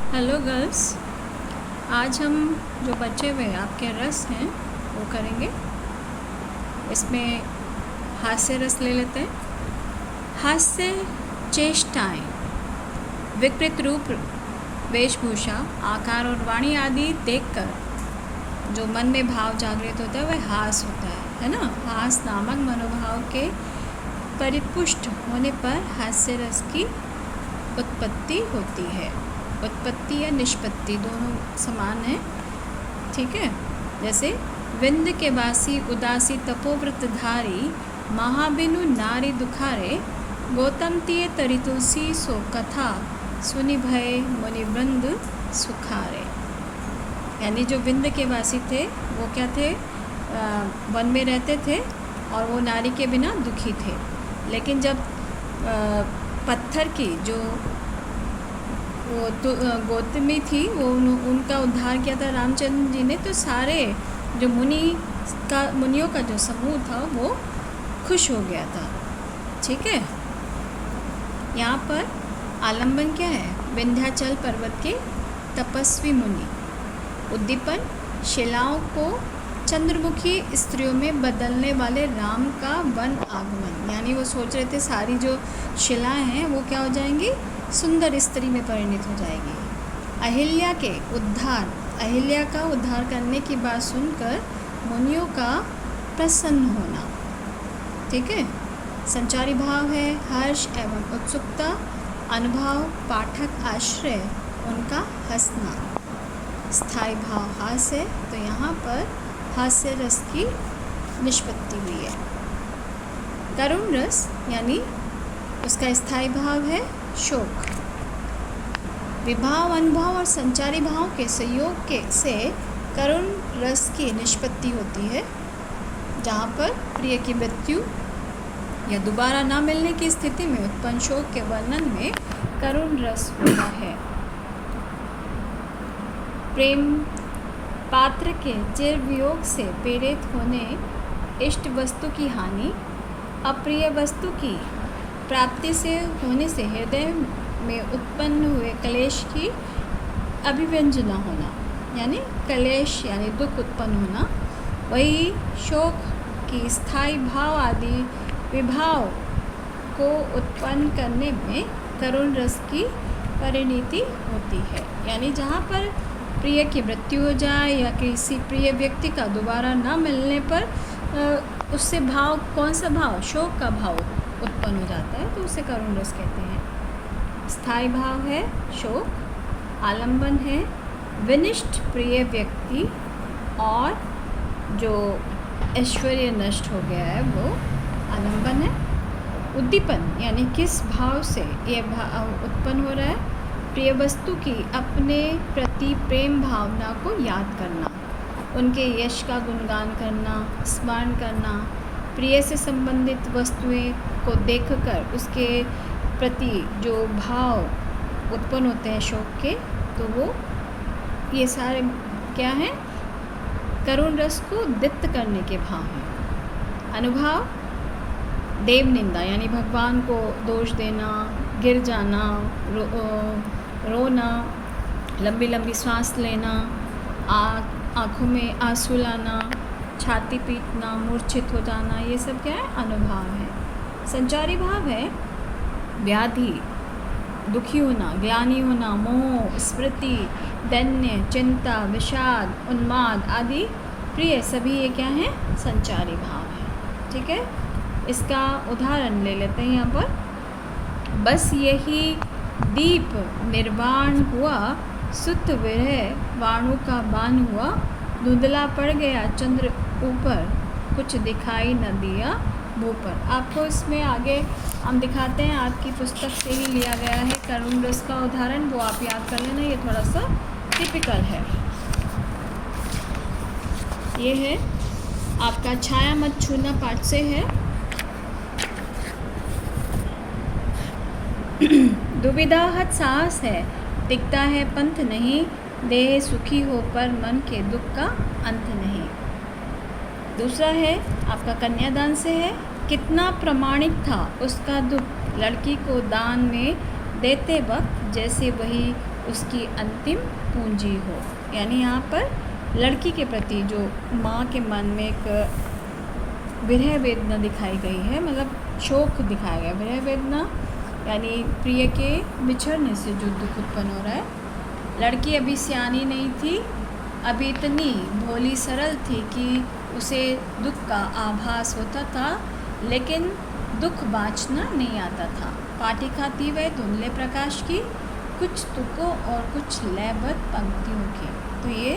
Hello girls. आज हम जो बचे हुए आपके रस हैं वो करेंगे। इसमें हास्य रस ले लेते हैं। हास्य चेष्टाएँ, विकृत रूप, वेशभूषा, आकार और वाणी आदि देखकर जो मन में भाव जागृत होता है वह हास होता है ना। हास नामक मनोभाव के परिपुष्ट होने पर हास्य रस की उत्पत्ति होती है। उत्पत्ति या निष्पत्ति दोनों समान हैं, ठीक है। जैसे विंध्य के वासी उदासी तपोव्रतधारी, महाबिनु नारी दुखारे, गौतम तिये तरी तुलसी सो कथा, सुनि भय मुनिवृंद सुखारे। यानी जो विंध्य के वासी थे वो क्या थे, वन में रहते थे और वो नारी के बिना दुखी थे। लेकिन जब पत्थर की जो वो तो गौतमी थी वो उनका उद्धार किया था रामचंद्र जी ने, तो सारे जो मुनियों का जो समूह था वो खुश हो गया था, ठीक है। यहाँ पर आलंबन क्या है, विंध्याचल पर्वत के तपस्वी मुनि। उद्दीपन, शिलाओं को चंद्रमुखी स्त्रियों में बदलने वाले राम का वन आगमन। यानी वो सोच रहे थे सारी जो शिलाएं हैं वो क्या हो जाएंगी, सुंदर स्त्री में परिणित हो जाएगी। अहिल्या के उद्धार, अहिल्या का उद्धार करने की बात सुनकर मुनियों का प्रसन्न होना, ठीक है। संचारी भाव है हर्ष एवं उत्सुकता, अनुभाव पाठक आश्रय उनका हंसना। स्थायी भाव हास्य, तो यहाँ पर हास्य रस की निष्पत्ति हुई है। करुण रस यानी उसका स्थायी भाव है शोक। विभाव, अनुभव और संचारी भाव के संयोग से करुण रस की निष्पत्ति होती है, जहाँ पर प्रिय की मृत्यु या दोबारा ना मिलने की स्थिति में उत्पन्न शोक के वर्णन में करुण रस होता है। प्रेम पात्र के चिर वियोग से पीड़ित होने, इष्ट वस्तु की हानि, अप्रिय वस्तु की प्राप्ति से होने से हृदय में उत्पन्न हुए क्लेश की अभिव्यंजना होना, यानी क्लेश यानी दुख उत्पन्न होना। वही शोक की स्थायी भाव आदि विभाव को उत्पन्न करने में करुण रस की परिणति होती है। यानी जहाँ पर प्रिय की मृत्यु हो जाए या किसी प्रिय व्यक्ति का दोबारा ना मिलने पर उससे भाव, कौन सा भाव, शोक का भाव उत्पन्न हो जाता है, तो उसे करुण रस कहते हैं। स्थायी भाव है शोक, आलंबन है विनिष्ट प्रिय व्यक्ति और जो ऐश्वर्य नष्ट हो गया है वो आलंबन है। उद्दीपन यानी किस भाव से यह भाव उत्पन्न हो रहा है, प्रिय वस्तु की अपने प्रति प्रेम भावना को याद करना, उनके यश का गुणगान करना, स्मरण करना, प्रिय से संबंधित वस्तुएं को देखकर उसके प्रति जो भाव उत्पन्न होते हैं शोक के, तो वो ये सारे क्या हैं, करुण रस को दीप्त करने के भाव हैं। अनुभाव, देव निंदा यानी भगवान को दोष देना, गिर जाना, रोना, लंबी लंबी सांस लेना, आँखों में आंसू लाना, छाती पीटना, मूर्छित हो जाना, ये सब क्या है, अनुभाव है। संचारी भाव है व्याधि, दुखी होना, ज्ञानी होना, मोह, स्मृति, दैन्य, चिंता, विषाद, उन्माद आदि प्रिय, सभी ये क्या हैं, संचारी भाव है, ठीक है। इसका उदाहरण ले लेते हैं यहाँ पर। बस यही दीप निर्वाण हुआ, सुत विरह वाणु का बाण हुआ, धुंधला पड़ गया चंद्र ऊपर, कुछ दिखाई न दिया मुँह पर। आपको इसमें आगे हम दिखाते हैं, आपकी पुस्तक से ही लिया गया है करुण रस का उदाहरण, वो आप याद कर लेना, ये थोड़ा सा टिपिकल है। ये है आपका छाया मत छूना पाठ से है। दुविधाहत साहस है, दिखता है पंथ नहीं, देह सुखी हो पर मन के दुख का अंत नहीं। दूसरा है आपका कन्यादान से है, कितना प्रामाणिक था उसका दुख, लड़की को दान में देते वक्त जैसे वही उसकी अंतिम पूंजी हो। यानी यहाँ पर लड़की के प्रति जो माँ के मन में एक विरह वेदना दिखाई गई है, मतलब शोक दिखाया गया। विरह वेदना यानी प्रिय के बिछड़ने से जो दुख उत्पन्न हो रहा है। लड़की अभी सियानी नहीं थी, अभी इतनी भोली सरल थी कि उसे दुख का आभास होता था, लेकिन दुख बाँचना नहीं आता था। पाटिका थी वह धुंधले प्रकाश की, कुछ तुकों और कुछ लयबद्ध पंक्तियों की। तो ये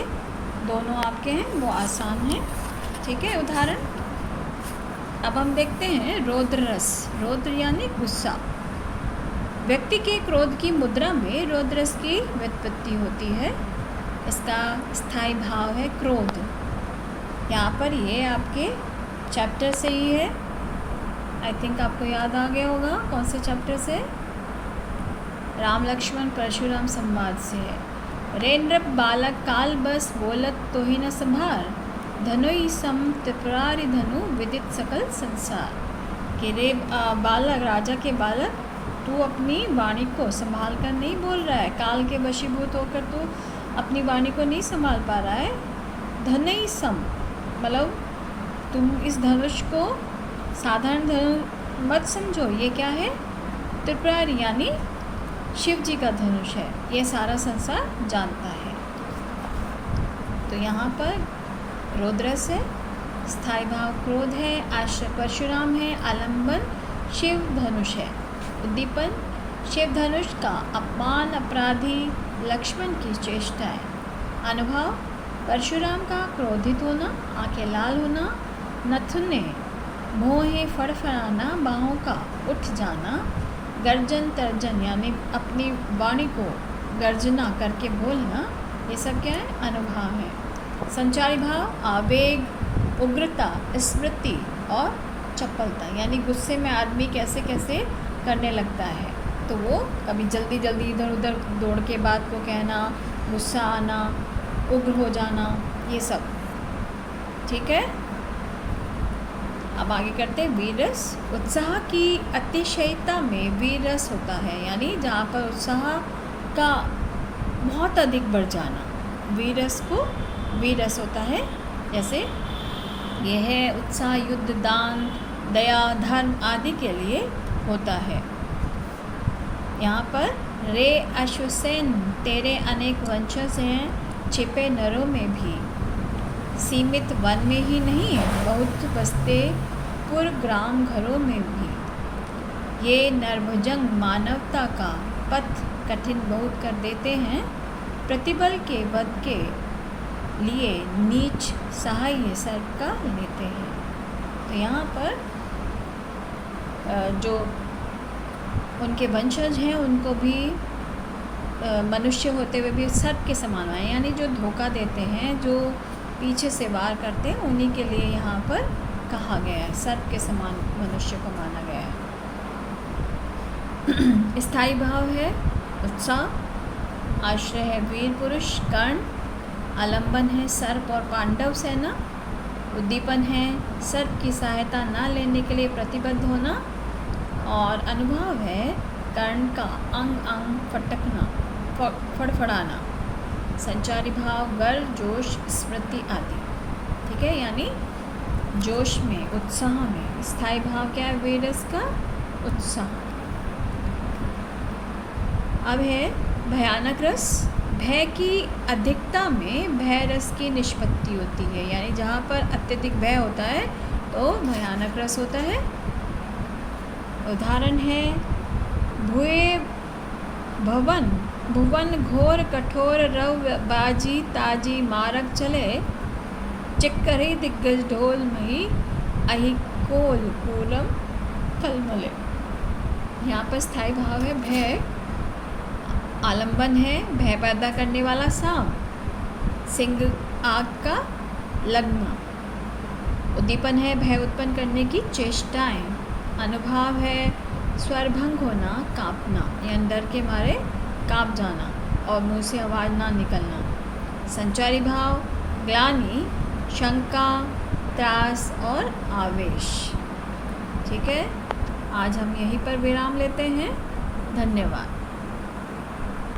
दोनों आपके हैं, वो आसान हैं, ठीक है। उदाहरण अब हम देखते हैं रौद्र रस। रौद्र यानी गुस्सा। व्यक्ति के क्रोध की मुद्रा में रौद्र रस की व्युत्पत्ति होती है। इसका स्थायी भाव है क्रोध। यहाँ पर ये आपके चैप्टर से ही है। आई थिंक आपको याद आ गया होगा कौन से चैप्टर से, राम लक्ष्मण परशुराम संवाद से है। रे नृप बालक काल बस बोलत तो ही न संभार, धनुई सम त्रिपुरारी धनु विदित सकल संसार। कि रे बालक, राजा के बालक, तू अपनी वाणी को संभाल कर नहीं बोल रहा है। काल के वशीभूत होकर तू अपनी वाणी को नहीं संभाल पा रहा है। धनुई सम मतलब तुम इस धनुष को साधारण धनुष मत समझो। ये क्या है? त्रिपुरारी यानी शिव जी का धनुष है, ये सारा संसार जानता है। तो यहाँ पर रौद्रस है, स्थायी भाव क्रोध है, आश्रय परशुराम है, आलंबन शिव धनुष है, उद्दीपन शिव धनुष का अपमान अपराधी लक्ष्मण की चेष्टा है, अनुभव परशुराम का क्रोधित होना, आंखें लाल होना, नथुने मोहे फड़फड़ाना, बाहों का उठ जाना, गर्जन तर्जन यानी अपनी वाणी को गर्जना करके बोलना, ये सब क्या है? अनुभव है। संचारी भाव आवेग, उग्रता, स्मृति और चपलता यानी गुस्से में आदमी कैसे कैसे करने लगता है। तो वो कभी जल्दी जल्दी इधर उधर दौड़ के बात को कहना, गुस्सा आना, उग्र हो जाना, ये सब, ठीक है। अब आगे करते हैं वीर रस। उत्साह की अतिशयता में वीर रस होता है, यानी जहाँ पर उत्साह का बहुत अधिक बढ़ जाना, वीर रस को वीर रस होता है। जैसे यह है उत्साह युद्ध, दान, दया, धर्म आदि के लिए होता है। यहाँ पर रे अश्वसेन तेरे अनेक वंशज हैं, छिपे नरों में भी, सीमित वन में ही नहीं बहुत बसते पुर ग्राम घरों में भी। ये नरभुजंग मानवता का पथ कठिन बहुत कर देते हैं, प्रतिबल के वध के लिए नीच सहाय सर्प का लेते हैं। तो यहाँ पर जो उनके वंशज हैं उनको भी मनुष्य होते हुए भी सर्प के समान है, यानी जो धोखा देते हैं, जो पीछे से वार करते हैं, उन्हीं के लिए यहाँ पर कहा गया है, सर्प के समान मनुष्य को माना गया है। स्थायी भाव है उत्साह, आश्रय है वीर पुरुष कर्ण, आलंबन है सर्प और पांडव सेना, उद्दीपन है सर्प की सहायता न लेने के लिए प्रतिबद्ध होना, और अनुभव है कर्ण का अंग अंग फटकना, फड़फड़ाना। संचारी भाव गर्व, जोश, स्मृति आदि, ठीक है, यानी जोश में, उत्साह में। स्थायी भाव क्या है वीर रस का? उत्साह। अब है भयानक रस। भय की अधिकता में भय रस की निष्पत्ति होती है, यानी जहाँ पर अत्यधिक भय होता है तो भयानक रस होता है। उदाहरण है भुए भवन, भुवन घोर कठोर रव बाजी ताजी मारक चले, चिक्करी दिग्गज ढोल मही अहि कोल कूलम थलमले। यहाँ पर स्थायी भाव है भय, आलंबन है भय पैदा करने वाला सांप, सिंह आग का लगना, उद्दीपन है भय उत्पन्न करने की चेष्टाएं, अनुभव है स्वरभंग होना, कांपना, यानी डर के मारे कांप जाना और मुंह से आवाज़ ना निकलना। संचारी भाव ग्लानि, शंका, त्रास और आवेश, ठीक है। आज हम यहीं पर विराम लेते हैं। धन्यवाद।